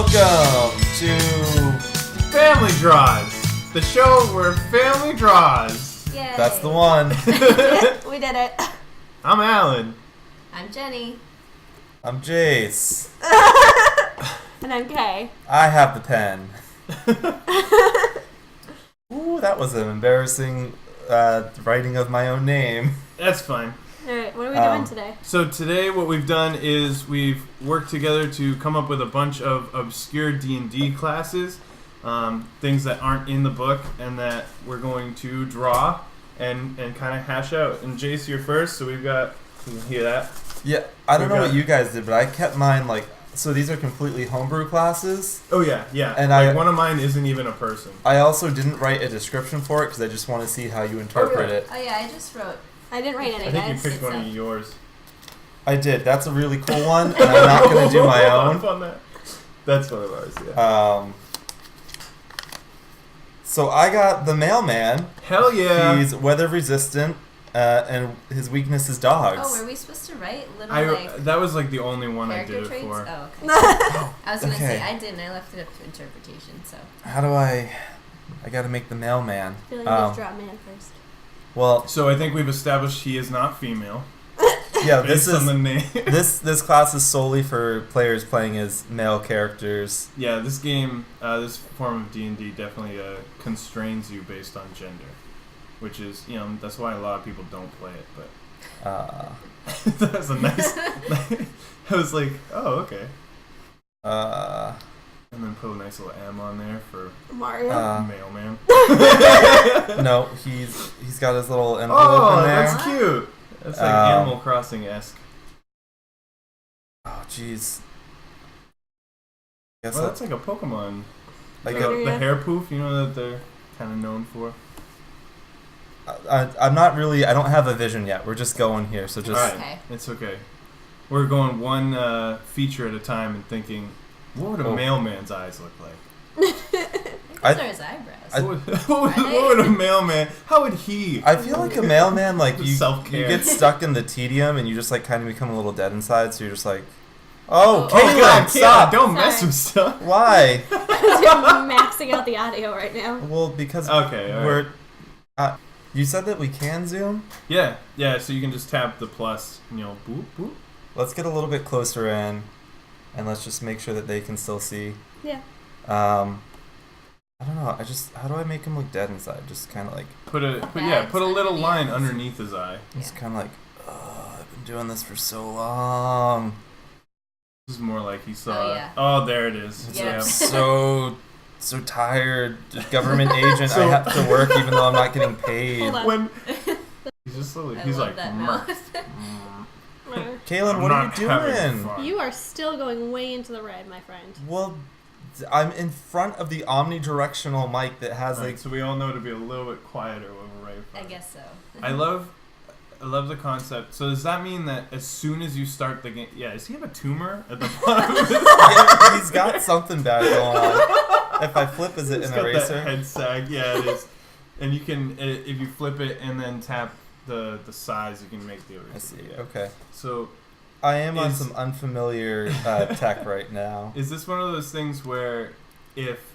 Welcome to Family Draws, the show where family draws. Yay. That's the one. We did it. I'm Alan. I'm Jenny. I'm Jace. And I'm Kay. I have the pen. Ooh, that was an embarrassing writing of my own name. That's fine. Alright, what are we doing today? So today what we've done is we've worked together to come up with a bunch of obscure D&D classes, things that aren't in the book and that we're going to draw and kind of hash out. And Jace, you're first, so we've got, you can hear that. Yeah, I don't know what you guys did, but I kept mine so these are completely homebrew classes. Oh yeah. And one of mine isn't even a person. I also didn't write a description for it because I just want to see how you interpret it. Oh yeah, I just wrote. I didn't write any. I think you picked one of yours. I did. That's a really cool one, and I'm not going to do my own. That's one of ours, yeah. So I got the mailman. Hell yeah. He's weather resistant, and his weakness is dogs. Oh, were we supposed to write little That was like the only one I did it traits? for. Oh, okay. I was gonna say I didn't. I left it up to interpretation. So how do I got to make the mailman. I feel like you just drop man first. Well, so I think we've established he is not female. Yeah, this is on the name. this class is solely for players playing as male characters. Yeah, this game, this form of D&D definitely constrains you based on gender, which is, that's why a lot of people don't play it. But that was a nice. I was like, oh, okay. And then put a nice little M on there for Mario. Mailman. No, he's got his little envelope in there. That's cute. That's like Animal Crossing-esque. Oh, jeez. Well, that's like a Pokemon. Like the hair poof, that they're kind of known for. I'm not really. I don't have a vision yet. We're just going here, so just. All right. It's okay. We're going one feature at a time and thinking, what would a mailman's eyes look like? Those are his eyebrows. What would a mailman? How would he? I feel like a mailman, you get stuck in the tedium and you just kind of become a little dead inside. So you're just like, Caleb, stop! Don't mess with stuff. Why? I'm maxing out the audio right now. Well, because we're. You said that we can zoom. Yeah. So you can just tap the plus, boop boop. Let's get a little bit closer in, and let's just make sure that they can still see. Yeah. I don't know. How do I make him look dead inside? Just kind of put a little line underneath his eye. It's kind of I've been doing this for so long. This is more like he saw. Oh, there it is. Yeah. I'm so tired. Government agent. I have to work even though I'm not getting paid. Hold on. He's just he's like, Kaylin, what are you doing? You are still going way into the red, my friend. Well, I'm in front of the omnidirectional mic that has so we all know to be a little bit quieter when we're right in front. I guess so. I love the concept. So does that mean that as soon as you start the game, does he have a tumor at the bottom of his Yeah, he's got something bad going on. If I flip, is it an eraser? Got that head sag. Yeah, it is. And you can, if you flip it and then tap the size, you can make the eraser. I see. Okay. So I am on some unfamiliar tech right now. Is this one of those things where if,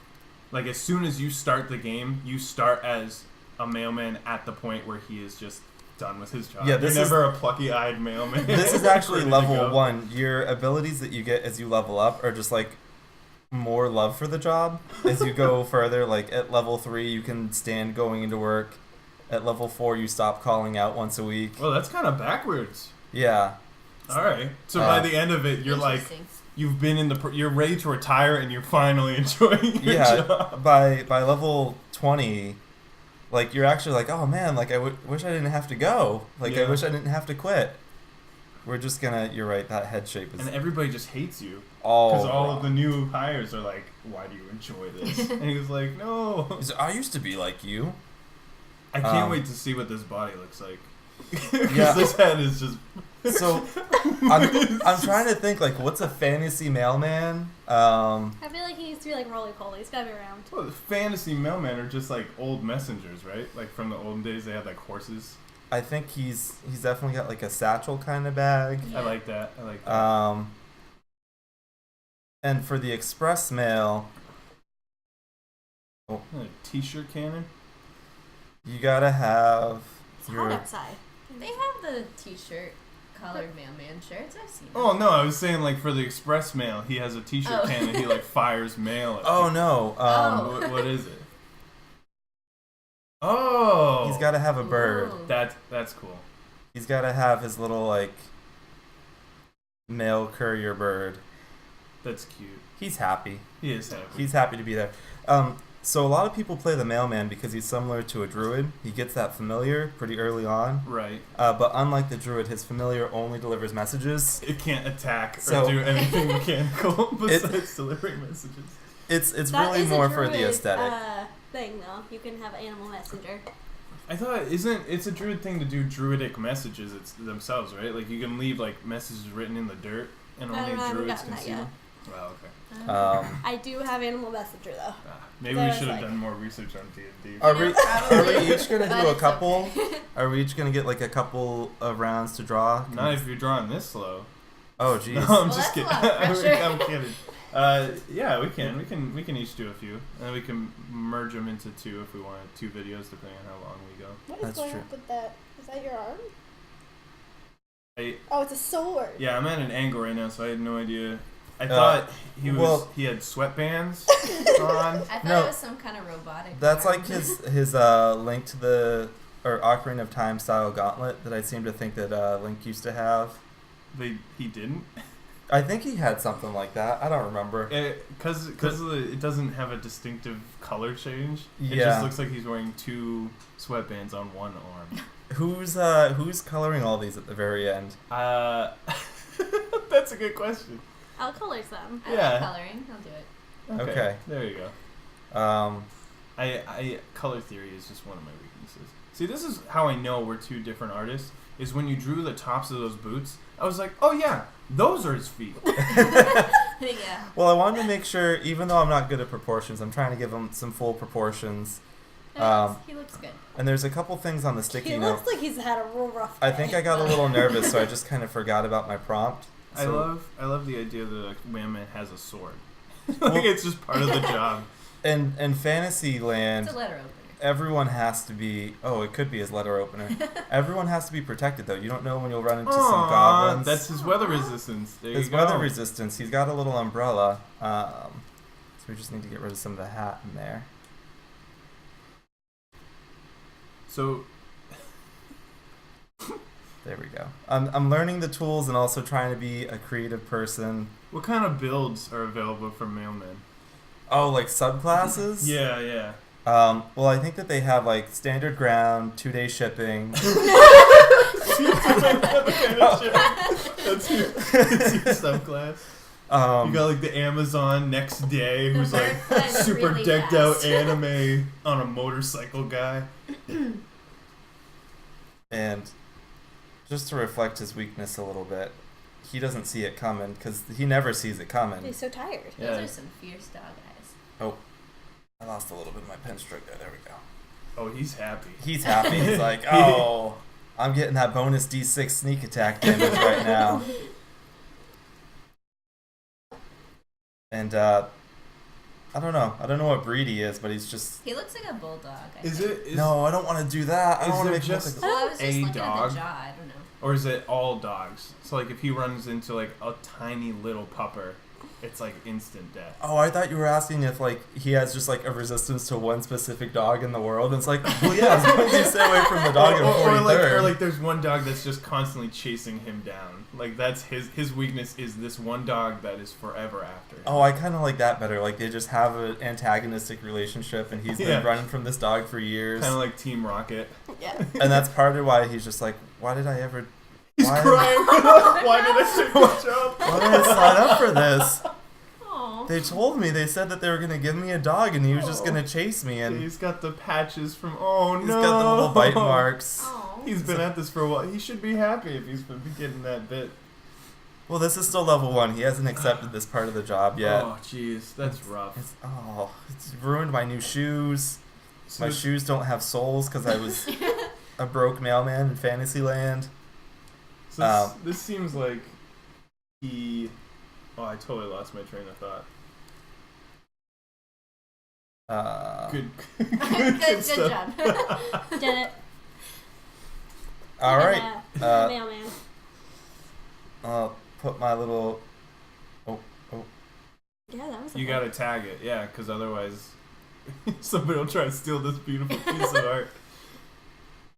as soon as you start the game, you start as a mailman at the point where he is just done with his job? Yeah, You're never a plucky-eyed mailman. This is actually level 1. Your abilities that you get as you level up are just more love for the job. As you go further, at level 3, you can stand going into work. At level 4, you stop calling out once a week. Well, that's kind of backwards. Yeah. All right. So by the end of it, you're you've been you're ready to retire and you're finally enjoying your job. By level 20, you're actually oh man, I wish I didn't have to go. I wish I didn't have to quit. We're just gonna. You're right. That head shape is. And everybody just hates you. Because all of the new hires are like, "Why do you enjoy this?" And he was like, "No." I used to be like you. I can't wait to see what this body looks like. Because this head is just. So, I'm trying to think what's a fantasy mailman? I feel like he needs to be roly poly. He's gotta be around. Well, fantasy mailmen are just old messengers, right? From the olden days, they had horses. I think he's definitely got a satchel kind of bag. Yeah. I like that. And for the express mail, A t-shirt cannon. you gotta have It's hot outside. They have the t-shirt colored mailman shirts. I've seen them. Oh no, I was saying like for the express mail, he has a t-shirt cannon. He like fires mail. At Oh people. no. What is it? Oh, He's gotta have a bird. Ooh. That's cool. He's gotta have his little like mail courier bird. That's cute. He's happy. He is happy. He's happy to be there. So a lot of people play the mailman because he's similar to a druid. He gets that familiar pretty early on. Right. But unlike the druid, his familiar only delivers messages. It can't attack So- or do anything mechanical besides delivering messages. It's That really is a more for the druid, aesthetic. Thing though, you can have animal messenger. I thought it's a druid thing to do druidic messages themselves, right? Like you can leave like messages written in the dirt and I only don't know, I haven't druids gotten can that see yet. them. Well, okay. I do have animal messenger though. Maybe That we was should have like- done more research on D&D. Are You know, we probably, each gonna but do a it's couple? okay. Are we each gonna get like a couple of rounds to draw? Not if you're drawing this slow. Oh jeez. No, I'm Well, just that's a kidding. lot of pressure. I'm kidding. Yeah, we can. We can each do a few, and then we can merge them into two if we want. 2 videos, depending on how long we go. What is That's going true. on with that? Is that your arm? I, Oh, it's a sword. yeah, I'm at an angle right now, so I had no idea. I thought he had sweatbands on. I thought No. it was some kind of robotic. That's arm. like his Link to the Ocarina of Time style gauntlet that I seem to think that Link used to have. He didn't. I think he had something like that. I don't remember. Because it doesn't have a distinctive color change. It Yeah. just looks like he's wearing 2 sweatbands on one arm. Who's coloring all these at the very end? That's a good question. I'll colors them. I Yeah. like coloring. I'll do it. Okay. There you go. I color theory is just one of my weaknesses. See, this is how I know we're 2 different artists. Is when you drew the tops of those boots, I was like, oh yeah, those are his feet. Yeah. Well, I wanted to make sure, even though I'm not good at proportions, I'm trying to give him some full proportions. He looks good. And there's a couple things on the sticky He note. looks like he's had a real rough day. I think I got a little nervous, so I just kind of forgot about my prompt. I So- love the idea that like Man has a sword. Well- Like it's just part of the job. In Fantasyland, It's a letter opener. everyone has to be. Oh, it could be his letter opener. Everyone has to be protected, though. You don't know when you'll run into some Aw, goblins. that's his weather resistance. There his you go. weather resistance. He's got a little umbrella. So we just need to get rid of some of the hat in there. So There we go. I'm learning the tools and also trying to be a creative person. what kind of builds are available for mailmen? Oh, like subclasses? Yeah, yeah. Well, I think that they have like standard ground, 2-day shipping. That's your subclass. You got like the Amazon next day who's The like bird flies super really decked fast. out anime on a motorcycle guy. And just to reflect his weakness a little bit, he doesn't see it coming because he never sees it coming. He's so tired. Those Yeah. are some fierce dog eyes. Oh, I lost a little bit of my pen stroke there. There we go. Oh, he's happy. He's happy. He's like, oh, I'm getting that bonus D6 sneak attack damage right now. And I don't know. I don't know what breed he is, but he's just. He looks like a bulldog. I Is think. it? Is, No, I don't want to do that. I is don't want to there make him look just- like. Well, I was just a looking dog? at the jaw. I don't know. Or is it all dogs? So like if he runs into like a tiny little pupper, it's like instant death. Oh, I thought you were asking if like he has just like a resistance to one specific dog in the world. And it's like, well, yeah, as long as you stay away from the dog in 43rd. or like there's one dog that's just constantly chasing him down. Like that's his weakness is this one dog that is forever after him. Oh, I kind of like that better. Like they just have an antagonistic relationship, and he's Yeah. been running from this dog for years. Kind of like Team Rocket. Yeah. And that's part of why he's just like, why did I ever? He's Why- crying. Why did I take this job? Why did I sign up for this? Aw. They told me, they said that they were gonna give me a dog, and he was just gonna chase me, and He's got the patches from. Oh he's no! got the little bite marks. Aw. He's been at this for a while. He should be happy if he's been getting that bit. Well, this is still level 1. He hasn't accepted this part of the job yet. Oh jeez, that's rough. It's ruined my new shoes. So My shoes don't have soles because I was a broke mailman in Fantasyland. So this seems like he Oh, I totally lost my train of thought. Good Good stuff. job. Did it. All right. Mailman. I'll put my little. Oh. Yeah, that was. You gotta tag it, yeah, because otherwise somebody will try to steal this beautiful piece of art.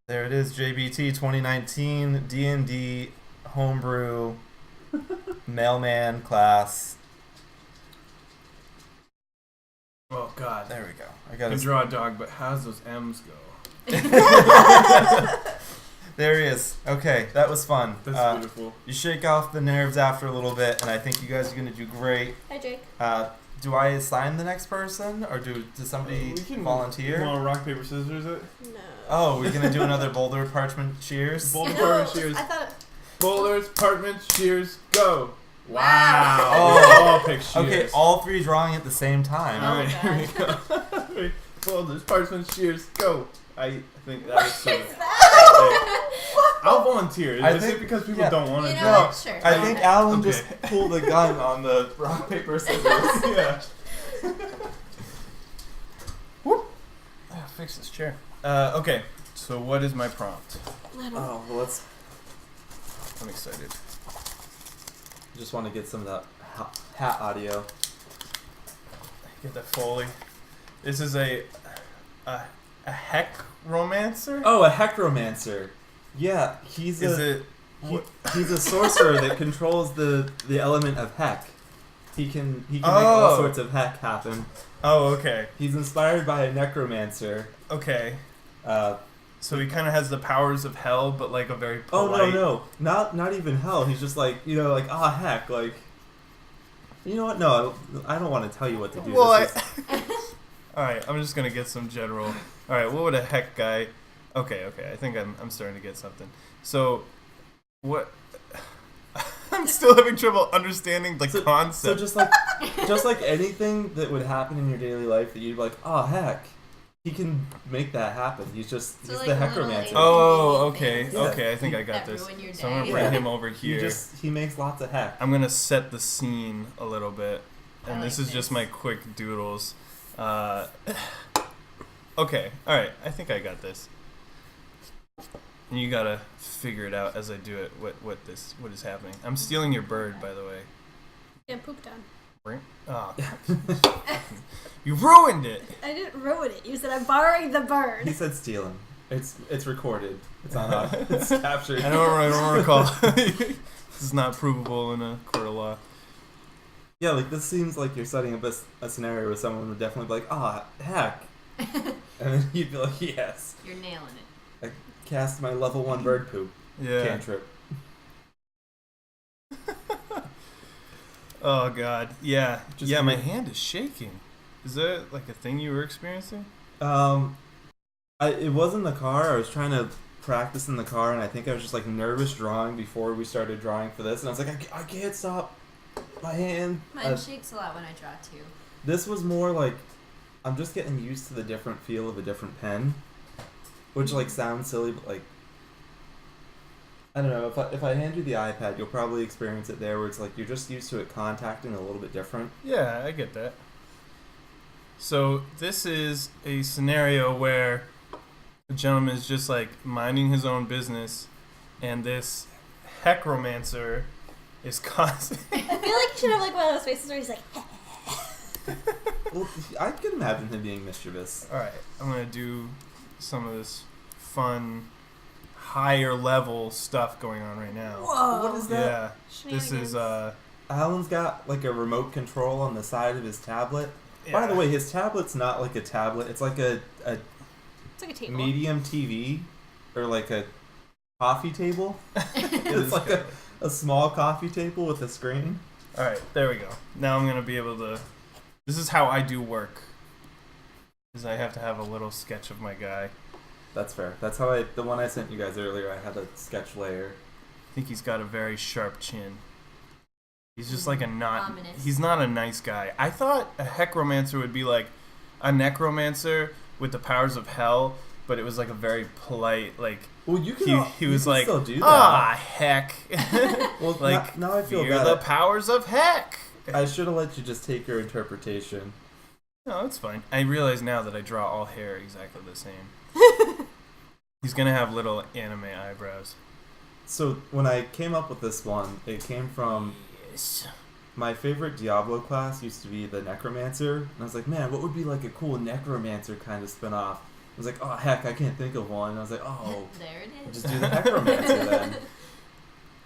There it is, JBT 2019 D&D homebrew mailman class. Oh God. There we go. I I got can to draw a dog, but how's those M's go? There he is. Okay, that was fun. That's beautiful. You shake off the nerves after a little bit, and I think you guys are gonna do great. Hi, Jake. Do I assign the next person, or does somebody We can volunteer? Want to rock paper scissors it? No. Oh, we're gonna do another boulder parchment shears. Boulder No, parchment shears. I thought. Boulders, parchment, shears, go. Wow. Oh. All pick shears. Okay, all three drawing at the same time. Oh, Alright, here we go. Boulders, parchment, shears, go. I think that was sort of. I'll volunteer. I Is think- it because people yeah. don't want to You do know it? what? Sure. I think Alan Okay. just pulled a gun on the rock paper scissors. Yeah. Whoop. Fix this chair. Okay, so what is my prompt? Oh, well, let's I'm excited. just want to get some of that hat audio. Get that Foley. This is a heck romancer? Oh, a hecromancer. Yeah, he's Is a it. he's a sorcerer that controls the element of heck. He can make all Oh. sorts of heck happen. Oh, okay. He's inspired by a necromancer. Okay. Uh, So he kind of has the powers of hell, but like a very oh polite. no, not even hell. He's just like heck, like. You know what? No, I don't want to tell you what to do. Well, This is- Alright, I'm just gonna get some general. Alright, what would a heck guy. Okay, I think I'm starting to get something. So, what. I'm still having trouble understanding the So concept. just like anything that would happen in your daily life that you'd be like, oh heck, he can make that happen. He's So the like little necromancer. Oh, okay, things Yeah. okay, I think I got that this. ruin your So I'm gonna day. bring Yeah. him over here. He makes lots of heck. I'm gonna set the scene a little bit, and I this like is just this. my quick doodles. Okay, all right, I think I got this. And you gotta figure it out as I do it. What is happening? I'm stealing your bird, by the way. Yeah, pooped on. Right? Oh, you ruined it. I didn't ruin it. You said I'm borrowing the bird. He said stealing. It's recorded. It's on. It's captured. I don't recall. This is not provable in a court of law. Yeah, like this seems like you're setting up a scenario where someone would definitely be like, oh heck, and then you'd be like, yes. You're nailing it. Cast my level 1 bird poop Yeah. cantrip. Oh God. Yeah. Just yeah. My weird. hand is shaking. Is that like a thing you were experiencing? It was in the car. I was trying to practice in the car, and I think I was just like nervous drawing before we started drawing for this, and I was like, I can't stop my hand. Mine shakes a lot when I draw too. This was more like I'm just getting used to the different feel of a different pen, which like sounds silly, but like I don't know. If I hand you the iPad, you'll probably experience it there, where it's like you're just used to it contacting a little bit different. Yeah, I get that. So this is a scenario where the gentleman is just like minding his own business, and this heckromancer is constant. I feel like you should have like one of those faces where he's like, Well, I could imagine him being mischievous. All right, I'm gonna do some of this fun, higher level stuff going on right now. whoa. What is that? Yeah, this is Alan's got like a remote control on the side of his tablet. By yeah. the way, his tablet's not like a tablet. It's like a It's like a table. medium TV or like a coffee table. It's like a small coffee table with a screen. All right, there we go. Now I'm gonna be able to. This is how I do work. Is I have to have a little sketch of my guy. That's fair. That's how the one I sent you guys earlier, I had a sketch layer. I think he's got a very sharp chin. He's just like a not. Ominous. He's not a nice guy. I thought a heckromancer would be like a necromancer with the powers of hell, but it was like a very polite, like Well, you can. he was like, still do that. ah, heck. Well, like now I feel fear bad. the powers of heck. I should have let you just take your interpretation. No, it's fine. I realize now that I draw all hair exactly the same. He's gonna have little anime eyebrows. So when I came up with this one, it came from my favorite Diablo class used to be the Necromancer, and I was like, man, what would be like a cool Necromancer kind of spin-off? I was like, oh heck, I can't think of one. And I was like, oh, there it is. just do the Necromancer then.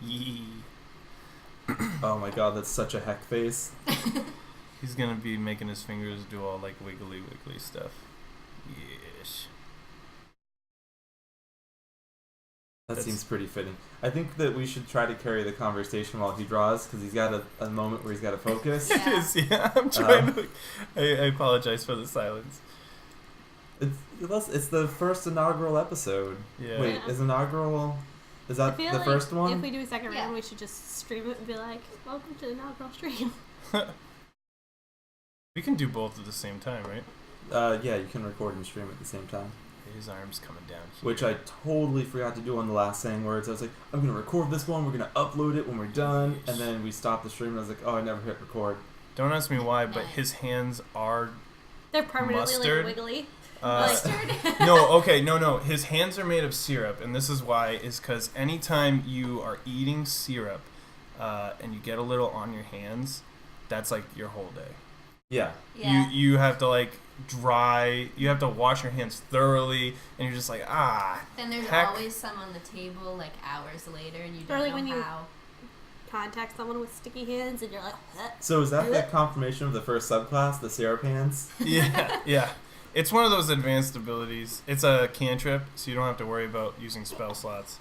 Yee. Oh my god, that's such a heck face. He's gonna be making his fingers do all like wiggly stuff. Yes. That seems pretty fitting. I think that we should try to carry the conversation while he draws, because he's got a moment where he's got to focus. It is, yeah. I'm trying to. I apologize for the silence. It's the first inaugural episode. Yeah. Wait, is inaugural? Is that the like first one? If we do a second round, we should just stream it and be like, "Welcome to the inaugural stream." We can do both at the same time, right? Yeah, you can record and stream at the same time. His arm's coming down here. Which I totally forgot to do on the last saying words. I was like, I'm going to record this one, we're going to upload it when we're done, and then we stopped the stream and I was like, oh, I never hit record. Don't ask me why, but his hands are They're permanently mustard. like wiggly. Mustard? No. His hands are made of syrup, and this is why, is because anytime you are eating syrup and you get a little on your hands, that's like your whole day. Yeah. You have to like dry, you have to wash your hands thoroughly, and you're just like, Then there's heck. always some on the table like hours later, and you don't Or like know when you how. contact someone with sticky hands and you're like, huh? So is that the confirmation of the first subclass, the syrup hands? Yeah. It's one of those advanced abilities. It's a cantrip, so you don't have to worry about using spell slots.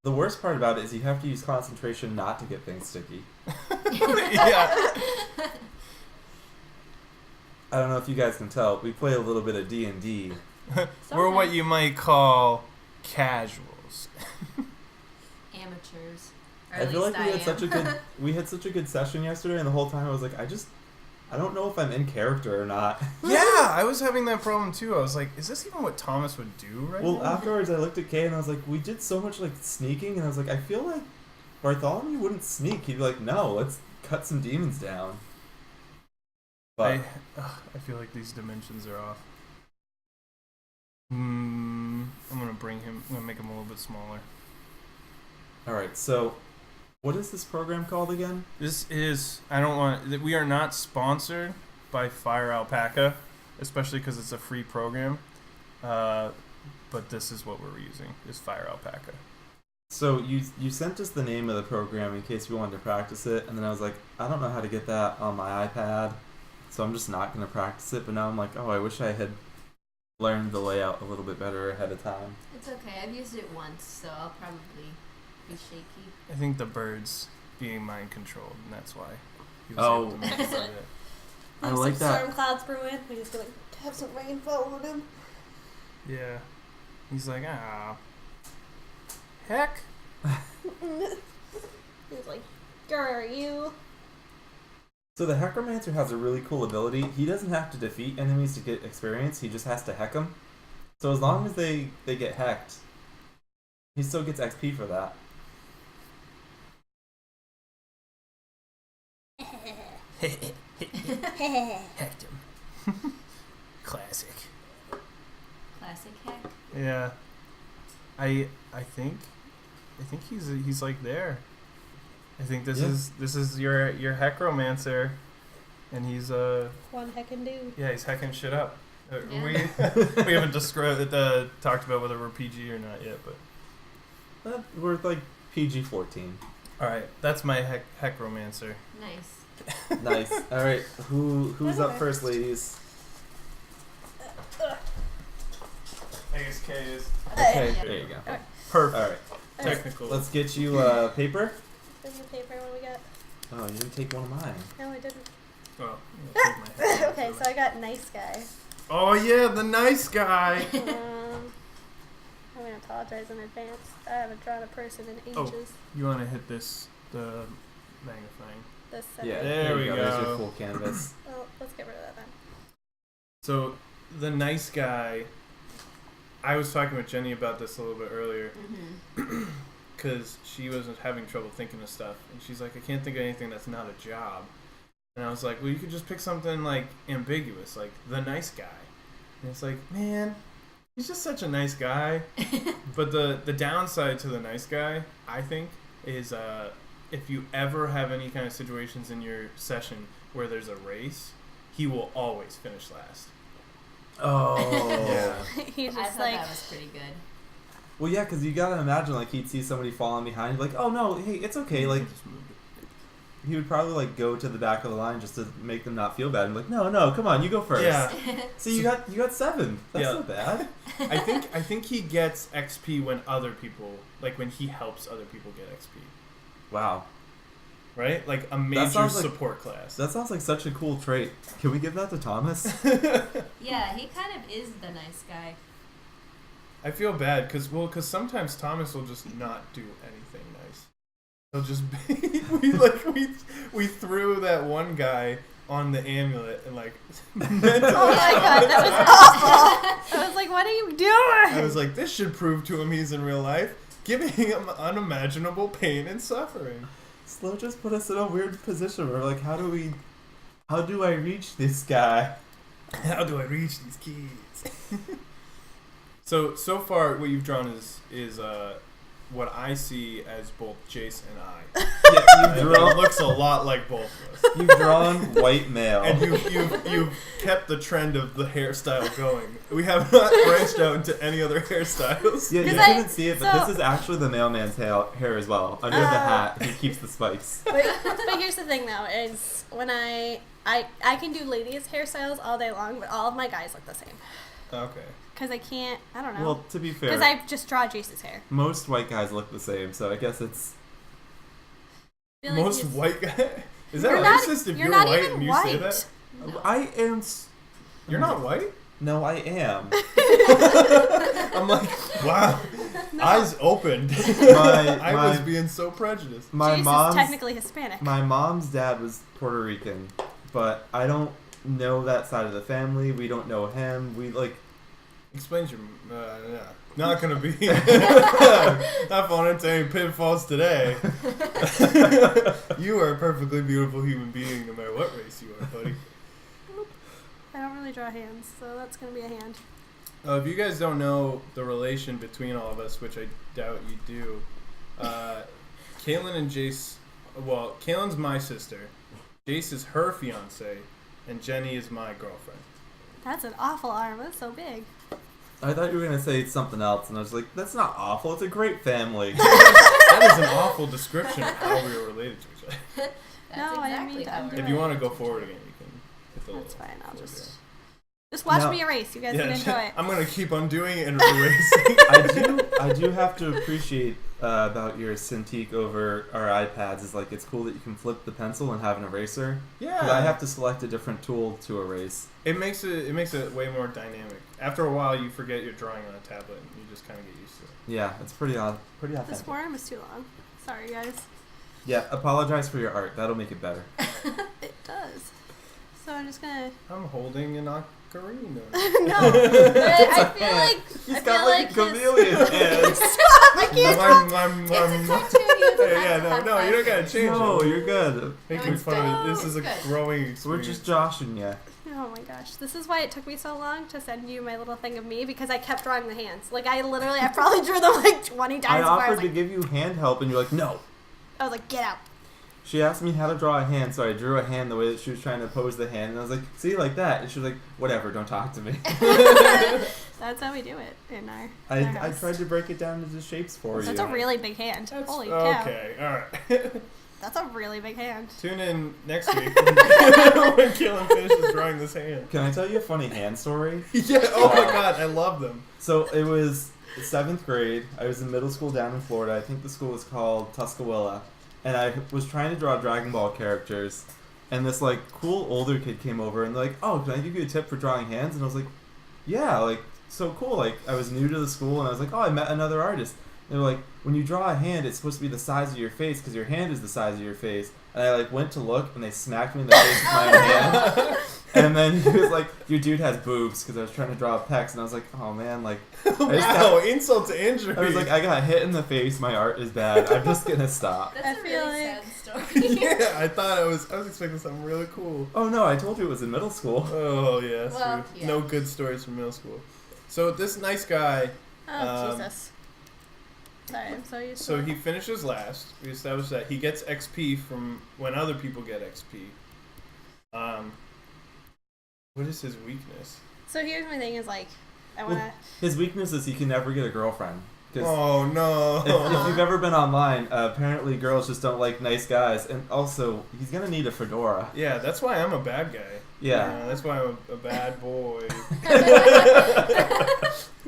The worst part about it is you have to use concentration not to get things sticky. Yeah. I don't know if you guys can tell, we play a little bit of D&D. We're what you might call casuals. Amateurs. Or I at feel least like we had such a good session yesterday, and the whole time I was like, I don't know if I'm in character or not. Yeah, I was having that problem too. I was like, is this even what Thomas would do right Well, now? afterwards I looked at Kay and I was like, we did so much like sneaking, and I was like, I feel like Bartholomew wouldn't sneak. He'd be like, no, let's cut some demons down. But I feel like these dimensions are off. I'm gonna make him a little bit smaller. alright, so what is this program called again? This is, we are not sponsored by Fire Alpaca, especially because it's a free program. But this is what we're using, is Fire Alpaca. So you sent us the name of the program in case we wanted to practice it, and then I was like, I don't know how to get that on my iPad, so I'm just not going to practice it. But now I'm like, oh, I wish I had learned the layout a little bit better ahead of time. It's okay. I've used it once, so I'll probably be shaky. I think the bird's being mind controlled, and that's why he was Oh. able to make it like that. I like some that. storm clouds brewing. We just gonna have some rain fall on him. Yeah. He's like, heck. He's like, "Where are you?" So the Heckromancer has a really cool ability. He doesn't have to defeat enemies to get experience. He just has to heck them. So as long as they get hecked, he still gets XP for that. Hecked him. Classic. Classic hack. Yeah. I think he's like there. I think this is your Heckromancer, and he's One heckin' dude. yeah, he's hecking shit up. Yeah. We haven't talked about whether we're PG or not yet, but We're like PG-14. all right, that's my Heckromancer. Nice. Nice. All right, who's up first, ladies? I guess K is Okay, Yeah. there you go. perfect. All right, Technical. let's get you paper. Give me paper. What do we got? Oh, you didn't take one of mine. No, I didn't. Oh, I'll take my Heckromancer. Okay, so I got nice guy. Oh yeah, the nice guy. I'm gonna apologize in advance. I haven't drawn a person in ages. Oh. You want to hit the magnifying. This Yeah, There we There's go. your full canvas. Well, let's get rid of that then. So the nice guy. I was talking with Jenny about this a little bit earlier Mm-hmm. because she was having trouble thinking of stuff, and she's like, I can't think of anything that's not a job. And I was like, well, you could just pick something like ambiguous, like the nice guy. And it's like, man, he's just such a nice guy. But the downside to the nice guy, I think, is if you ever have any kind of situations in your session where there's a race, he will always finish last. Oh. Yeah. He's I just thought like, that was pretty good. Well, yeah, because you gotta imagine, like, he'd see somebody falling behind, like, oh no, hey, it's okay, like, Just moved it. he would probably, like, go to the back of the line just to make them not feel bad, and like, no, come on, you go first. Yeah. See, you got 7. That's Yeah. not bad. I think he gets XP when other people, like when he helps other people get XP. Wow. Right? Like a major sounds like- support class. That sounds like such a cool trait. Can we give that to Thomas? Yeah, he kind of is the nice guy. I feel bad because sometimes Thomas will just not do anything nice. He'll just be, we threw that one guy on the amulet and like mental. oh my god, that was awful. I was like, what are you doing? I was like, this should prove to him he's in real life, giving him unimaginable pain and suffering. Slow just put us in a weird position where, like, how do I reach this guy? How do I reach these kids? So far, what you've drawn is what I see as both Jace and I. Yeah, It looks a lot like both of us. you've drawn white male. And you've kept the trend of the hairstyle going. We have not branched out into any other hairstyles. Yeah, you 'Cause couldn't see it, but so- this is actually the mailman's hair as well. Under the hat, he keeps the spikes. But here's the thing though, is when I can do ladies' hairstyles all day long, but all of my guys look the same. Okay. Because I can't, I don't know. Well, to be fair, Because I just draw Jace's hair. most white guys look the same, so I guess it's... I feel like Most he's- white guy. Is that You're not- racist if you're you're not white even and you white. say that? I am... You're not white? No, I am. I'm like, wow. Eyes opened. I was being so prejudiced. My Jace mom's... is technically Hispanic. My mom's dad was Puerto Rican, but I don't know that side of the family. We don't know him. We, like... Explain your. Yeah. Not gonna be. Not falling into any pitfalls today. You are a perfectly beautiful human being, no matter what race you are, buddy. I don't really draw hands, so that's going to be a hand. If you guys don't know the relation between all of us, which I doubt you do, Caitlin and Jace. Well, Caitlin's my sister. Jace is her fiance, and Jenny is my girlfriend. That's an awful arm. That's so big. I thought you were going to say something else, and I was like, that's not awful. It's a great family. That is an awful description of how we are related to each other. That's No, I didn't exactly mean to how undo we're If you want to go forward again, you can hit the That's little fine. I'll forward just watch No. me erase. You guys arrow. can enjoy it. I'm gonna keep undoing it and erasing. I do have to appreciate about your Cintiq over our iPads is like it's cool that you can flip the pencil and have an eraser. Yeah, 'Cause I have to select a different tool to erase. It makes it way more dynamic. After a while, you forget you're drawing on a tablet, and you just kind of get used to it. Yeah, it's pretty This authentic. forearm is too long. Sorry, guys. Yeah, apologize for your art. That'll make it better. It does. So I'm just gonna. I'm holding an ocarina. No, but I feel like He's I got feel like like a chameleon hands. I can't. It's It's a cartoon. You don't Yeah, have to no, you don't gotta change No, it. you're good. Making it's fun of it. This good. is a It's good. growing We're experience. just joshing you. Oh my gosh, this is why it took me so long to send you my little thing of me because I kept drawing the hands. Like I probably drew them like 20 times. I before offered was to like, give you hand help, and you're like, no. I was like, get out. She asked me how to draw a hand, so I drew a hand the way that she was trying to pose the hand, and I was like, see, like that. And she was like, whatever, don't talk to me. That's how we do it in our. I in our house. tried to break it down into shapes for That's you. a really big hand. That's, Holy cow. okay, alright. That's a really big hand. Tune in next week when Keelan finishes drawing this hand. Can I tell you a funny hand story? Yeah, oh my god, I love them. So it was 7th grade. I was in middle school down in Florida. I think the school was called Tuscaloosa. And I was trying to draw Dragon Ball characters. And this, like, cool older kid came over and they're like, oh, can I give you a tip for drawing hands? And I was like, yeah, like, so cool. Like, I was new to the school and I was like, oh, I met another artist. They were like, when you draw a hand, it's supposed to be the size of your face because your hand is the size of your face. And I, like, went to look and they smacked me in the face with my own hand. And then he was like, your dude has boobs because I was trying to draw pecs. And I was like, oh, man, like... Wow, insult to injury. I was like, I got hit in the face. My art is bad. I'm just going to stop. That's I a feel really like- sad story. Yeah, I thought I was expecting something really cool. Oh no, I told you it was in middle school. Oh yeah, Well, true. yeah. No good stories from middle school. So this nice guy. Oh, Jesus. Sorry, I'm so used to So it. he finishes last. We established that he gets XP from when other people get XP. What is his weakness? So here's my thing is like, I want to... His weakness is he can never get a girlfriend. Oh no! If you've ever been online, apparently girls just don't like nice guys, and also he's gonna need a fedora. Yeah, that's why I'm a bad guy. Yeah. That's why I'm a bad boy.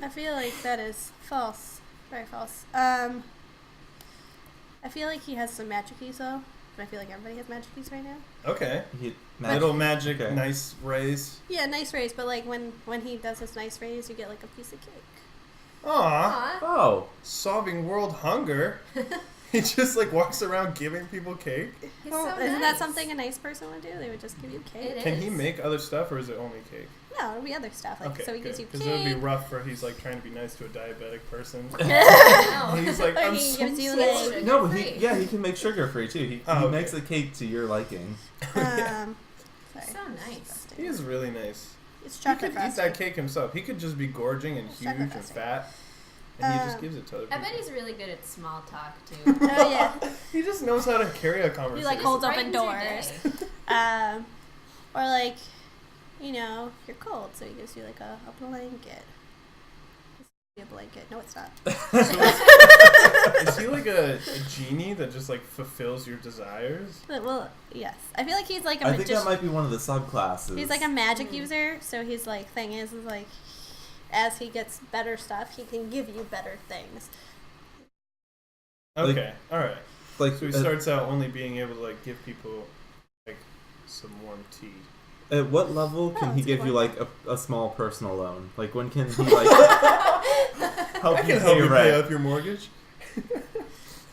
I feel like that is false. Very false. I feel like he has some magic keys though. But I feel like everybody has magic keys right now. Okay. Magic. Little magic, Okay. nice rays. Yeah, nice raise, but like when he does his nice raise, you get like a piece of cake. Aw. Aw. Oh. Solving world hunger. He just like walks around giving people cake. He's Well, so isn't nice. that something a nice person would do? They would just give you cake. It Can he is. make other stuff or is it only cake? No, it'll be other stuff. Like so he gives you Because it would be cake. rough for he's like trying to be nice to a diabetic person. No. He's like, Or I'm he so gives you sorry. like No, but Sugar-free. he can make sugar free too. He Oh, okay. makes a cake to your liking. sorry. So nice. He is really nice. It's He chocolate could eat frosting. that cake himself. He could just be gorging and It's huge chocolate and frosting. fat. And he just gives it to other I people. bet he's really good at small talk too. Oh yeah. He just knows how to carry a He conversation. like holds open Brightens your doors. day. Or like, you know, you're cold, so he gives you like a blanket. A blanket. No, it's not. Is he like a genie that just like fulfills your desires? But, well, yes. I feel like he's like a I think magician. that might be one of the subclasses. He's like a magic user, so his like thing is like, as he gets better stuff, he can give you better things. Okay, all right. like So he starts out only being able to like give people like some warm tea. At what level can Oh, he that's a give good you one. like a small personal loan? Like when can he like help I you can pay help you your pay rent? up your mortgage.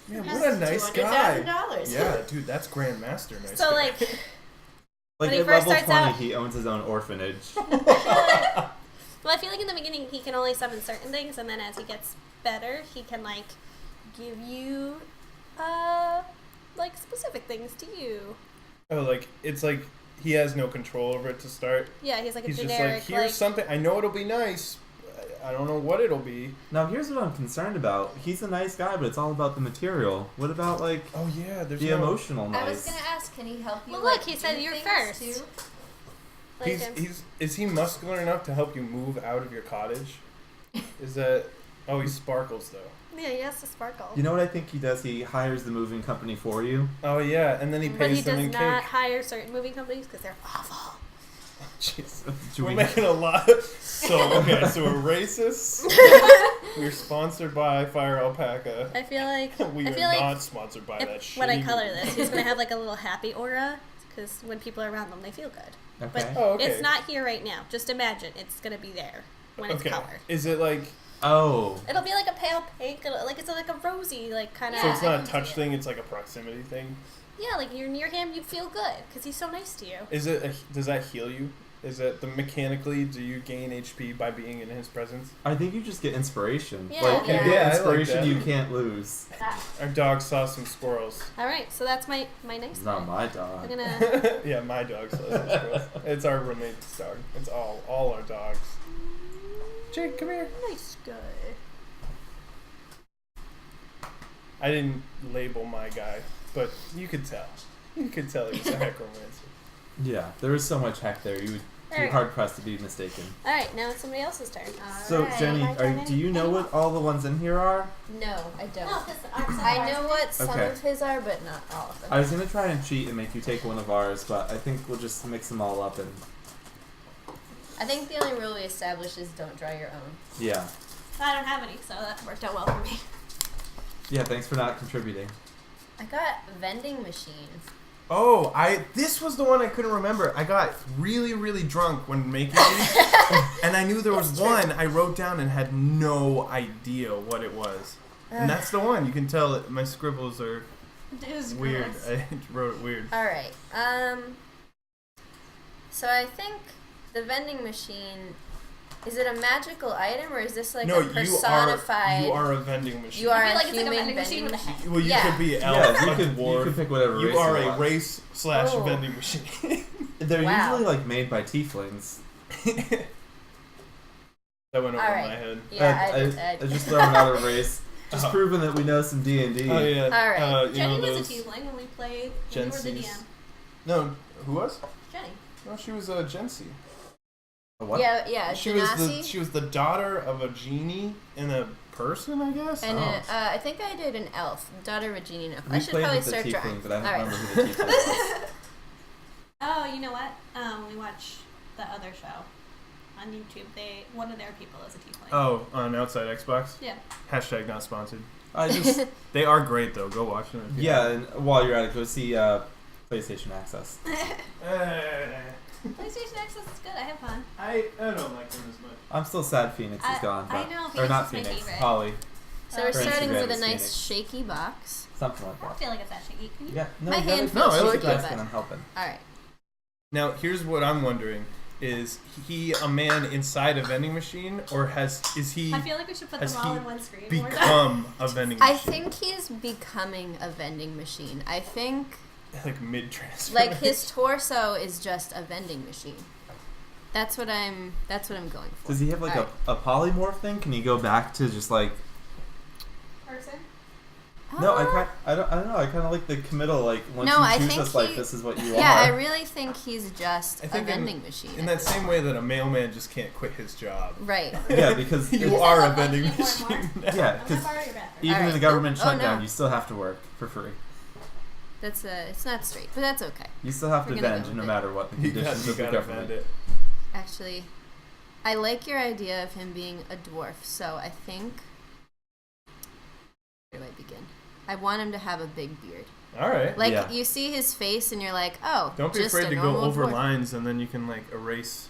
Man, what a nice guy. $200,000. Yeah, dude, that's Grandmaster nice So guy. like, Like when he at first level starts 20, out- he owns his own orphanage. well, I feel like in the beginning he can only summon certain things, and then as he gets better, he can like give you like specific things to you. Oh, like it's like he has no control over it to start. Yeah, he's like a He's just generic like, here's something. I know it'll be nice. I don't know what it'll be. Now here's what I'm concerned about. He's a nice guy, but it's all about the material. What about like Oh yeah, there's the no. emotional I was nice? gonna ask, can he help you? Well, like, look, he said do you're things, first. too? like Is he muscular enough to help you move out of your cottage? Is that? Oh, he sparkles though. yeah, he has to sparkle. You know what I think he does? He hires the moving company for you. Oh yeah, and then he but he pays them does in not cake. hire certain movie companies because they're awful. Jeez. Do We're we- making a lot. So okay, so we're racist. We're sponsored by Fire Alpaca. I feel like We I are feel like not sponsored by that shit. when I color this, he's gonna have like a little happy aura because when people are around them, they feel good. Okay. But Oh, okay. it's not here right now. Just imagine it's gonna be there when it's Okay. colored. Is it like Oh. It'll be like a pale pink, like it's like a rosy, like kind of. so? It's I not a can see touch it. thing. It's like a proximity thing. Yeah, like you're near him, you feel good because he's so nice to you. Is it? Does that heal you? Is it the mechanically? Do you gain HP by being in his presence? I think you just get inspiration. Yeah, like you yeah. get Yeah, I like inspiration that. you can't lose. Our dog saw some squirrels. All right, so that's my nice. It's not guy. my I'm dog. gonna. Yeah, my dog saw some squirrels. It's our roommate's dog. It's all our dogs. Jake, come here. Nice guy. I didn't label my guy, but you could tell. You could tell he was a necromancer. Yeah, there is so much heck there. You would be Alright. hard pressed to be mistaken. All right, now it's somebody else's turn. So Alright. Jenny, My turn, do you know what all the ones in here are? No, I don't. No, 'cause ours I are- know what some Okay. of his are, but not all of them. I was gonna try and cheat and make you take one of ours, but I think we'll just mix them all up and I think the only rule we established is don't draw your own. yeah. I don't have any, so that worked out well for me. Yeah, thanks for not contributing. I got vending machines. Oh, this was the one I couldn't remember. I got really, really drunk when making these, and I knew there was one I wrote down and had no idea what it was. And that's the one. You can tell that my scribbles are It was weird. gross. I wrote it weird. All right. So I think the vending machine Is it a magical item, or is this like No, a personified? you are a vending machine. You are I feel a like it's like a human vending machine with a machine. head. Well, you Yeah. could be elf, Yeah, like you dwarf. can pick whatever race You are you a want. race / Oh. vending machine. They're Wow. usually like made by tieflings. That went over All my right. head. Yeah, I just throw another race. Just proving that we know some D&D. Oh yeah. All right. You Jenny know was those a tiefling when we played. Gen You were the Cs? DM. No, who was? Jenny. No, she was a Gen C. A what? Yeah, She was Genasi. the daughter of a genie and a person, I guess. And Oh. I think I did an elf, daughter of a genie and elf. We I should played probably with the search tiefling, around. but I don't All right. remember who the tiefling was. Oh, you know what? We watched the other show on YouTube. One of their people is a tiefling. Oh, on Outside Xbox. Yeah. Hashtag not sponsored. I just They are great though. Go watch them. if you yeah. And while you're at it, go see PlayStation Access. PlayStation Access is good. I have fun. I don't like them as much. I'm still sad Phoenix is gone. I But, know, or Phoenix not is my Phoenix. favorite. Holly. So we're Her starting Instagram with a is nice Phoenix. shaky box. Something like I don't that. feel like it's that shaky. Can you? Yeah. No, My you gotta hand keep feels keep shaky, asking, but- I'm helping. All right. Now, here's what I'm wondering: is he a man inside a vending machine, or is he I feel like we should put has them all he in one screen. when we're done. become a vending machine? I think he's becoming a vending machine. I think like mid transfer. like his torso is just a vending machine. That's what I'm going for. Does he have like All a polymorph thing? Can he go back to just like? Person. No, I Uh, don't know. I kind of like the committal. Like once No, I you choose think us, like he- this is what you Yeah, I are. really think he's just I a think vending machine. in at that this same point. way that a mailman just can't quit his job. Right. Yeah, because You it's- are a Is that vending like more and machine. more? yeah, I'm gonna because borrow your bathroom. even in Alright. the government Oh, shutdown, no. you still have to work for free. That's it's not straight, but that's okay. You still have We're to gonna go vend with no it. matter what the You conditions of the gotta government. vend it. Actually, I like your idea of him being a dwarf, so I think where do I begin? I want him to have a big beard. All right. Like Yeah. you see his face and you're like, oh, Don't be just afraid a to go normal over dwarf. lines, and then you can like erase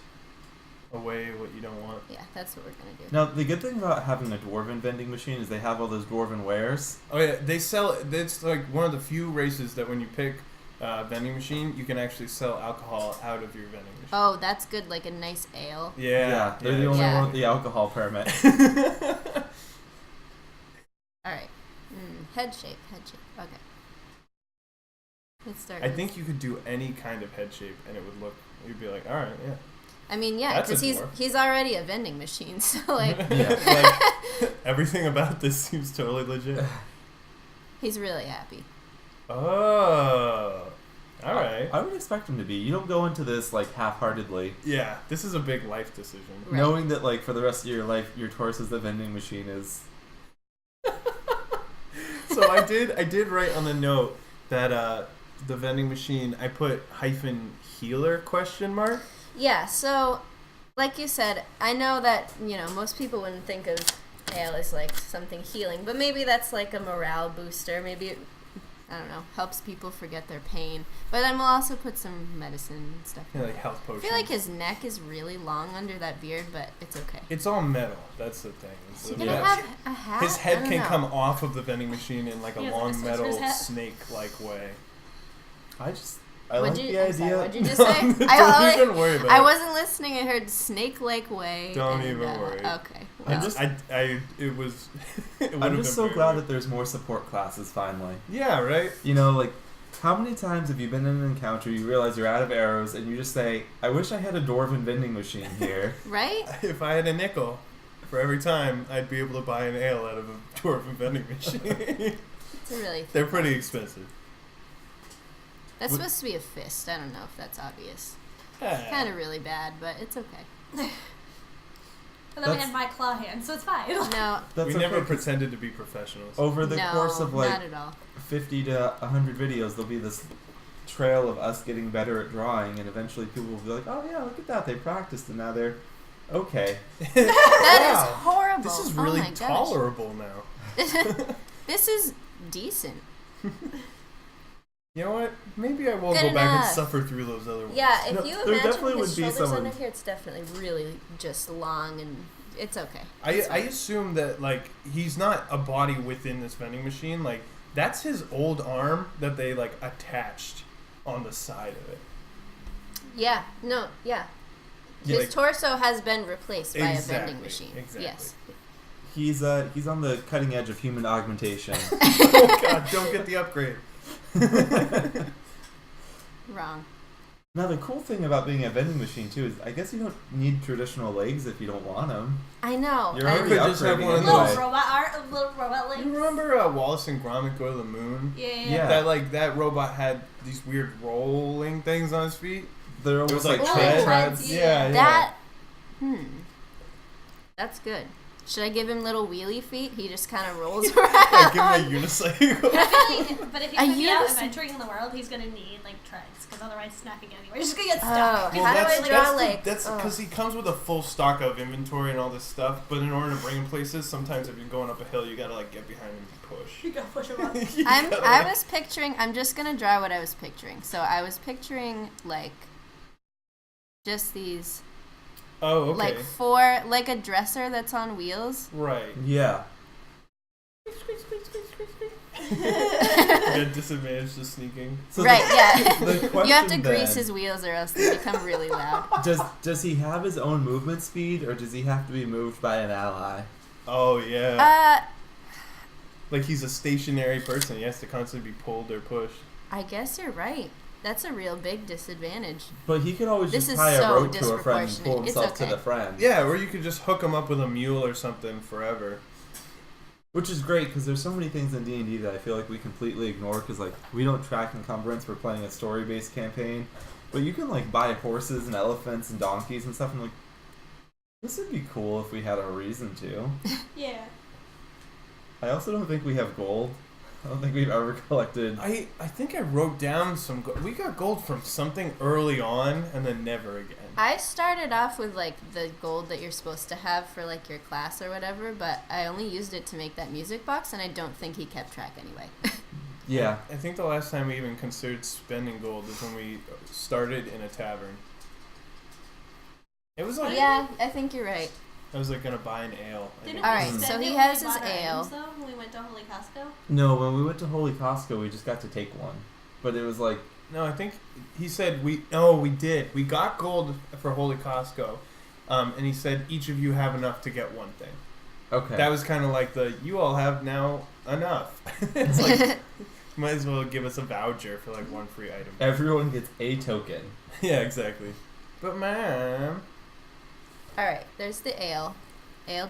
away what you don't want. Yeah, that's what we're gonna do. Now, the good thing about having a dwarven vending machine is they have all those dwarven wares. Oh yeah, they sell. It's like one of the few races that when you pick a vending machine, you can actually sell alcohol out of your vending machine. Oh, that's good, like a nice ale. Yeah, they're the only Yeah. one with the alcohol permit. All right. Head shape. Okay. Let's start. I with- think you could do any kind of head shape, and it would look. You'd be like, all right, yeah. I mean, yeah, That's a because dwarf. he's already a vending machine, so like Like everything about this seems totally legit. he's really happy. Oh, all right. I would expect him to be. You don't go into this like half-heartedly, Yeah, this is a big life decision. Right. knowing that like for the rest of your life, your torso's the vending machine is. So I did write on the note that the vending machine I put -healer ? Yeah, so like you said, I know that, most people wouldn't think of ale as like something healing, but maybe that's like a morale booster. Maybe it, I don't know, helps people forget their pain. But then we'll also put some medicine and stuff. Yeah, in like there. health I potions. feel like his neck is really long under that beard, but it's okay. It's all metal. That's the thing. It's Is he the gonna metal. have a hat? His I head don't can know. come off of the vending machine in like a He has, like, a long sorcerer's metal hat. snake-like way. I like the I'm sorry, idea. what'd you just say? Don't even worry about I it. wasn't listening. I heard snake-like way. Don't and, even worry. Okay. I'm Well, just- It was. It would I'm have just been so very glad weird. that there's more support classes finally. Yeah, right. Like, how many times have you been in an encounter, you realize you're out of arrows, and you just say, I wish I had a dwarven vending machine here. right? If I had a nickel for every time, I'd be able to buy an ale out of a dwarven vending machine. It's a really. They're pretty expensive. That's Would- supposed to be a fist. I don't know if that's obvious. Yeah. Kind of really bad, but it's okay. But then we That's- had my claw hand, so it's fine. No, That's We okay, never 'cause pretended to be professionals. over the no, course of like not at all. 50 to 100 videos, there'll be this trail of us getting better at drawing, and eventually people will be like, oh yeah, look at that, they practiced, and now they're okay. That is Wow. horrible. This is Oh really my gosh. tolerable now. This is decent. You know what? Maybe I will Good go back and enough. suffer through those other ones. Yeah, if No, you there imagine definitely his would be shoulders someone- under here, it's definitely really just long, and it's okay. I It's fine. assume that like he's not a body within this vending machine. Like that's his old arm that they like attached on the side of it. Yeah. No. Yeah. His Like- torso has been replaced by a Exactly, vending machine. exactly. Yes. He's on the cutting edge of human augmentation. Oh God! Don't get the upgrade. Wrong. Now the cool thing about being a vending machine too is I guess you don't need traditional legs if you don't want them. I know. You're I- already could just have upgrading one of Little anyway. those. robot art, little robot legs. You remember Wallace and Gromit Go to the Moon? Yeah. That robot had these weird rolling things on his feet. They're It was almost like Oh, treads. treads, Yeah, yeah. That. That's good. Should I give him little wheelie feet? He just kind of rolls Yeah, around. give him a unicycle. But if he's A gonna be out unison- adventuring in the world, he's gonna need like treads, because otherwise he's not gonna get anywhere. He's just gonna get Oh, stuck. how do I draw like? That's because he comes with a full stock of inventory and all this stuff. But in order to bring him places, sometimes if you're going up a hill, you gotta like get behind him and push. You gotta push him up. You I'm gotta, I'm just gonna draw what I was picturing. So I was picturing like just these Oh, okay. like like a dresser that's on wheels. Right. Yeah. You got disadvantage to sneaking. So Right, yeah. The question You have to grease then, his wheels or else they become really loud. Does he have his own movement speed or does he have to be moved by an ally? Oh yeah. Uh, Like he's a stationary person. He has to constantly be pulled or pushed. I guess you're right. That's a real big disadvantage. But he could always This just is tie a so rope to a friend and pull disproportionate. It's himself okay. to the friend. Yeah, or you could just hook him up with a mule or something forever. Which is great because there's so many things in D&D that I feel like we completely ignore because like we don't track encumbrance. We're playing a story-based campaign, but you can like buy horses and elephants and donkeys and stuff. And like, this would be cool if we had a reason to. Yeah. I also don't think we have gold. I don't think we've ever collected. I think I wrote down some. We got gold from something early on, and then never again. I started off with like the gold that you're supposed to have for like your class or whatever, but I only used it to make that music box, and I don't think he kept track anyway. Yeah. I think the last time we even considered spending gold is when we started in a tavern. It was like Yeah, I think you're right. I was like gonna buy an ale. I Didn't think. All we right, spend so it he when has we his bought our ale. items, though, when we went to Holy Costco? No, when we went to Holy Costco, we just got to take one, but it was like No, I think he said we. Oh, we did. We got gold for Holy Costco, and he said each of you have enough to get one thing. okay. That was kind of like the you all have now enough. It's like might as well give us a voucher for like one free item. Everyone gets a token. Yeah, exactly. But ma'am, All right, there's the ale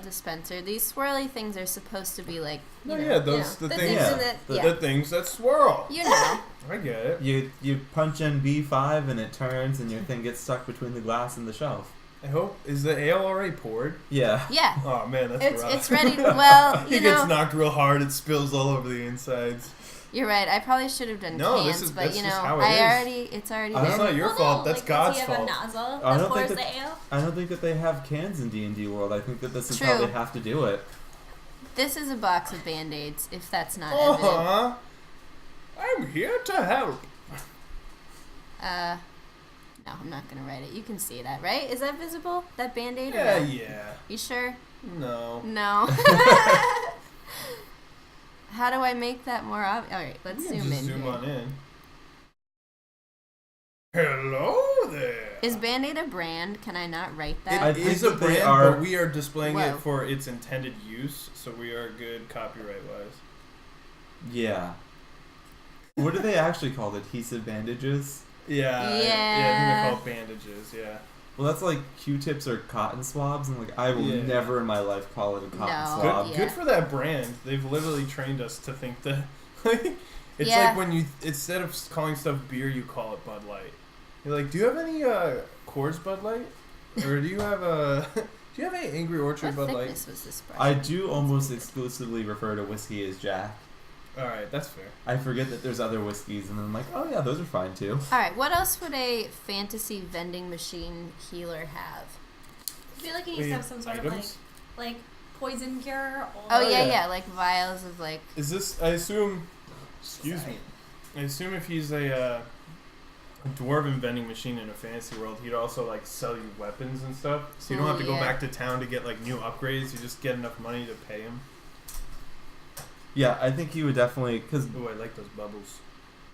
dispenser. These swirly things are supposed to be like, you Oh, know, yeah, those- you know, the the things- things in Yeah, the, the- yeah. the things that swirl. You know. I get it. You punch in B5 and it turns and your thing gets stuck between the glass and the shelf. I hope is the ale already poured? Yeah. Yeah. Oh man, that's It's rough. it's ready. Well, He you gets know, knocked real hard. It spills all over the insides. you're right. I probably should have done No, cans, but that's you just know, how it is. it's already I That's don't- there. not your Well, fault. no, That's like, God's does he have fault. a nozzle I that don't think pours that- the ale? I don't think that they have cans in D&D world. I think that this is True. how they have to do it. This is a box of Band-Aids, if that's not evident. Uh-huh. I'm here to help. No, I'm not gonna write it. You can see that, right? Is that visible? That Band-Aid? or Yeah, no? yeah. You sure? No. No. How do I make that more obvious? All right, let's You can zoom just in zoom here. on in. Hello there. Is Band-Aid a brand? Can I not write It that? I is think a that they brand, are- but we are displaying Whoa. it for its intended use, so we are good copyright-wise. Yeah. What do they actually called? Adhesive bandages? Yeah. I think Yeah. they're called bandages. Yeah. Well, that's like Q-tips or cotton swabs, and like I will Yeah. never in my life call it a cotton No. swab. Good, Yeah. good for that brand. They've literally trained us to think that. It's Yeah. like when you instead of calling stuff beer, you call it Bud Light. You're like, do you have any Coors Bud Light, or do you have a do you have any Angry Orchard What Bud Light? thickness was this brush? I do almost exclusively refer to whiskey as Jack. All right, that's fair. I forget that there's other whiskeys, and then I'm like, oh yeah, those are fine too. All right, what else would a fantasy vending machine healer have? I feel like he needs to have some sort of like poison cure or Oh, yeah, yeah. yeah, like vials of like. Is this? I assume. Excuse me. I assume if he's a dwarven vending machine in a fantasy world, he'd also like sell you weapons and stuff. So you don't have to go Yeah. back to town to get like new upgrades. You just get enough money to pay him. Yeah, I think he would definitely, because Oh, I like those bubbles.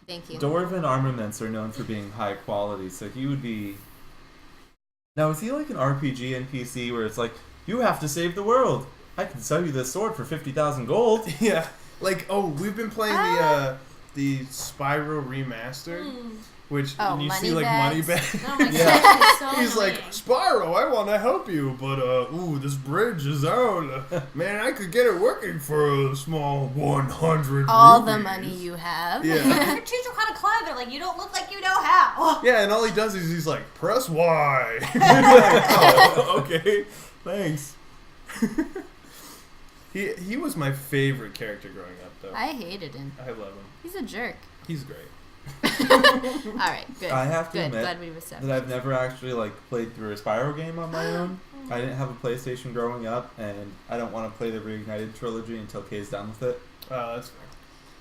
Thank you. dwarven armaments are known for being high quality, so he would be Now, is he like an RPG NPC where it's like, you have to save the world? I can sell you this sword for 50,000 gold. Yeah. Like, we've been playing the Spyro remaster, which you see like money bags. Oh my gosh, so He's like, annoying. Spyro, I want to help you, but this bridge is out. Man, I could get it working for a small 100 All rupees. the money you have. Yeah. I could teach you how to climb. They're like, you don't look like you know how. Yeah, and all he does is he's like, press Y. Like, oh, okay, thanks. He was my favorite character growing up, though. I hated him. I love him. He's a jerk. He's great. All right, good. I have to Good. admit Glad we've established. that I've never actually like played through a Spyro game on my own. I didn't have a PlayStation growing up, and I don't want to play the Reignited trilogy until Kay's done with it. That's fair.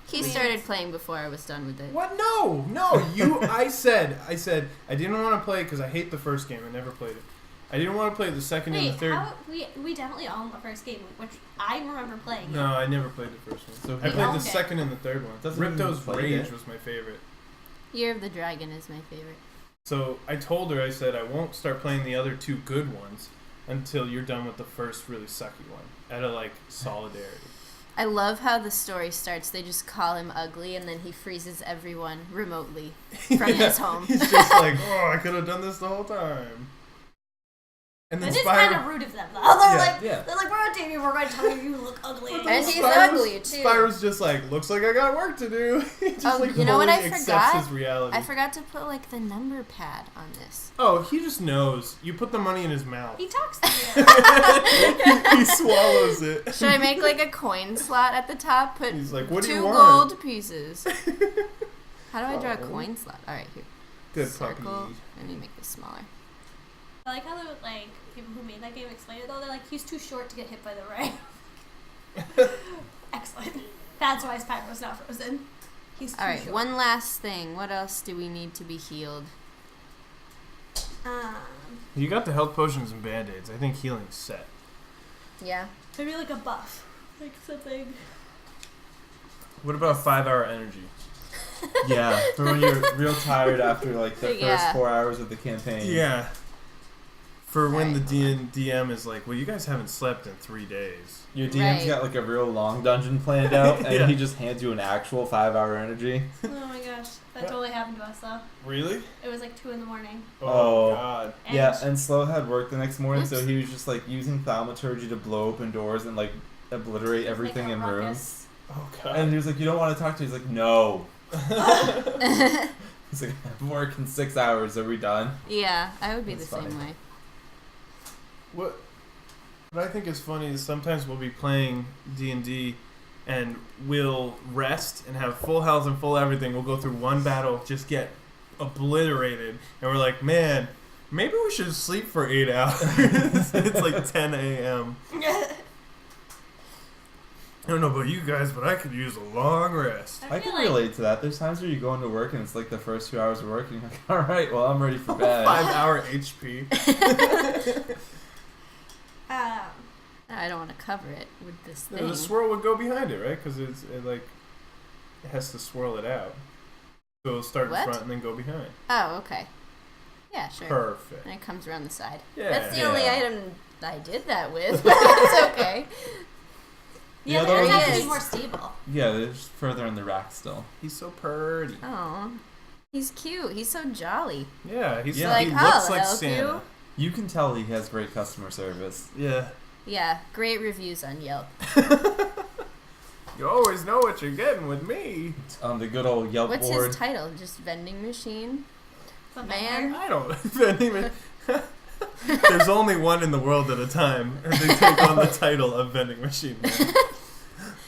He started playing before I was done with it. What? No. I said I didn't want to play it because I hate the first game. I never played it. I didn't want to play the second and Wait, the third. we definitely own the first game, which I remember playing. No, I never played the first one. So I he played owned the it. second and the third one. Doesn't even Ripto's play Rage it. was my favorite. Year of the Dragon is my favorite. So I told her, I said, I won't start playing the other two good ones until you're done with the first really sucky one. Out of like solidarity. I love how the story starts. They just call him ugly, and then he freezes everyone remotely from his home. He's just like, I could have done this the whole time. And then That is kind of rude of them, though. They're like, we're on TV, we're going to tell you you look ugly. And he's ugly, too. Spyro's just like, looks like I got work to do. He just, Oh, like, you know what fully I accepts forgot? his reality. I forgot to put like the number pad on this. Oh, he just knows. You put the money in his mouth. He talks to you. He swallows it. Should I make like a coin slot at the top? Put He's like, what do 2 you want? gold pieces. How do I draw a Oh. coin slot? All right, here. Good Circle. puppy. Let me make this smaller. I like how the people who made that game explain it though. They're like, he's too short to get hit by the rain. Excellent. That's why Spyro's not frozen. He's too All right, short. one last thing. What else do we need to be healed? You got the health potions and band-aids. I think healing's set. Yeah. Maybe like a buff, like something. What about 5-hour energy? Yeah, for when you're real tired after like the Yeah. first 4 hours of the campaign. Yeah. For when the Right. DM is like, well, you guys haven't slept in 3 days. Your DM's Right. got like a real long dungeon planned out, and Yeah. he just hands you an actual 5-hour energy. Oh my gosh, that totally happened to us though. Really? It was like 2 in the morning. Oh. God. And Yeah, and Slow had work the next morning, so Oops. he was just like using thaumaturgy to blow open doors and like obliterate everything like a in ruckus. rooms. Oh, God. And he was like, "You don't want to talk to?" He's like, "No." He's like, "I'm working 6 hours. Are we done?" Yeah, I would be That's the same funny. way. What I think is funny is sometimes we'll be playing D&D and we'll rest and have full health and full everything. We'll go through one battle, just get obliterated, and we're like, man, maybe we should sleep for 8 hours. It's like 10 a.m. I don't know about you guys, but I could use a long rest. I feel can like relate to that. There's times where you go into work and it's like the first 2 hours of work, and you're like, "All right, well, I'm ready for bed." 5-hour HP. I don't want to cover it with this No, thing. the swirl would go behind it, right? Because it has to swirl it out. So it'll start What? in front and then go behind. Oh, okay. Yeah, sure. Perfect. And it comes around the side. Yeah. That's the Yeah. only item I did that with, but it's okay. yeah, The the other other one has to is- be more stable. Yeah, they're just further in the rack still. He's so purty. Oh, he's cute. He's so jolly. Yeah, he's Yeah. Like, he I'll looks like help Santa. you. You can tell he has great customer service. Yeah. Yeah, great reviews on Yelp. You always know what you're getting with me. On the good old Yelp What's board. his title? Just vending machine? But Man. I don't even. There's only one in the world at a time, and they take on the title of vending machine man.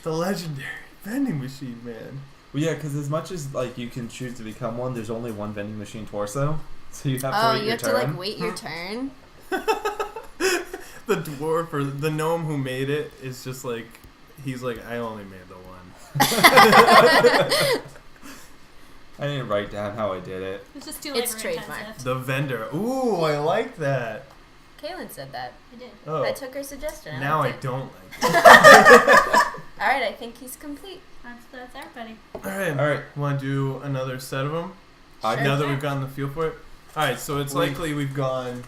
The legendary vending machine man. Well, yeah, because as much as like you can choose to become one, there's only one vending machine torso, so you have to Oh, wait you your have turn. to like wait your turn. The dwarf or the gnome who made it is just like, he's like, I only made the one. I didn't write down how I did it. It's just too It's labor trademarked. intensive. The vendor. Ooh, I like that. Kaylin said that. I did. Oh, I took her suggestion. now I liked it. don't like it. All right, I think he's complete. That's everybody. All right. All right. Want to do another set of them? I Sure. Now that we've gotten the feel for it? Alright, so it's Wait. likely we've gone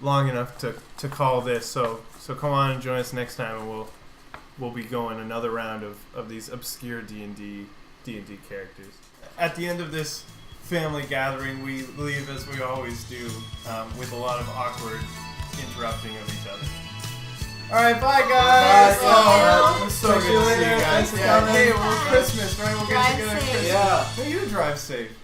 long enough to call this. So come on and join us next time, and we'll be going another round of these obscure D&D characters. At the end of this family gathering, we leave as we always do, with a lot of awkward interrupting of each other. All right, bye guys. Bye, So good to see you guys. Thanks for coming. Hey, we're Christmas, right? We'll get Drive together. safe. Christmas. Yeah. Hey, you drive safe.